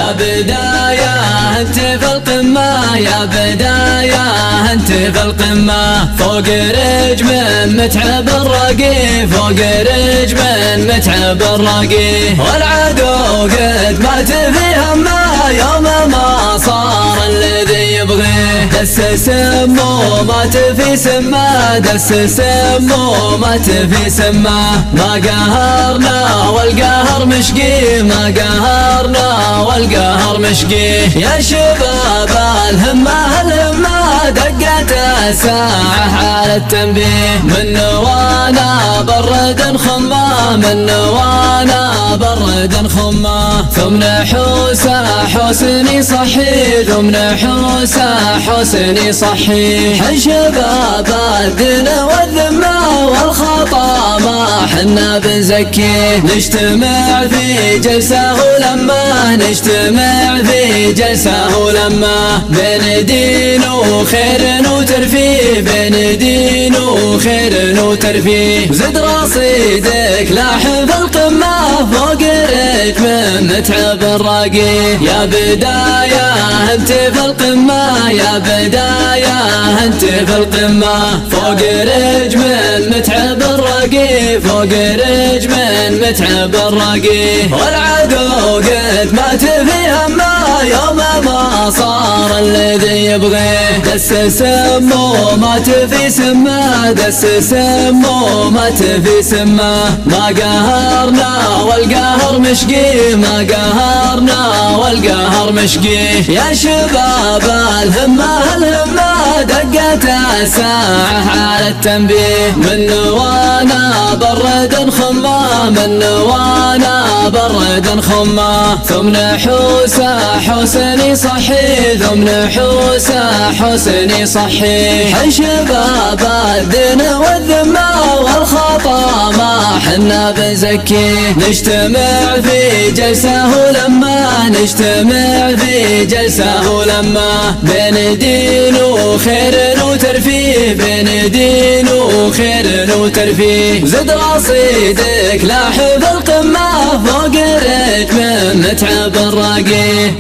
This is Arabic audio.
يا بداية انت في القمة، يا بداية انت في القمة، فوق رجم متعب الرقي، فوق رجم متعب الرقي، والعدو قد مات في همه يوم ما صار الذي يبغيه، دس سمه مات في سمه، دس سمه مات في سمه، ما قهرنا والقهر مشقي، ما قهرنا والقهر مشقي، يا شباب الهمة الهمة دقت الساعة حال التنبيه، من وانا برد خمه، من وانا برد خمه، ثم حوسه حسني صحي، ثم حوسه حسني صحي، شباب الدين والذمه والخطا ما حنا بنزكيه، نجتمع في جلسه ولما، نجتمع في جلسه ولما، بين دين وخير وترفيه، بين دين وخير وترفيه، زد رصيدك لاحظ القمه فوق رجم متعب الراقي، يا بداية انت في القمة، يا بداية انت في القمة، فوق رجم متعب الراقي، فوق رجم متعب الراقي، والعدو قد مات في همه يوم ما صار الذي يبغيه، دس سمه مات في سمه، دس سمه مات في سمه، ما قهرنا والقهر مشقي، ما قهرنا والقهر مشقي، يا شباب الهمة الهمة دقت الساعة على التنبيه، من وانا برد خمه، من وانا برد خمه، ثم حوسه حسني صحي، ثم حوسه حسني صحي، شباب الدين والذمه والخطا ما حنا بنزكيه، نجتمع في جلسه ولما، نجتمع في جلسه ولما، بين دين وخير وترفيه، بين دين وخير وترفيه، زد رصيدك لاحظ القمه فوق رجم متعب الراقي.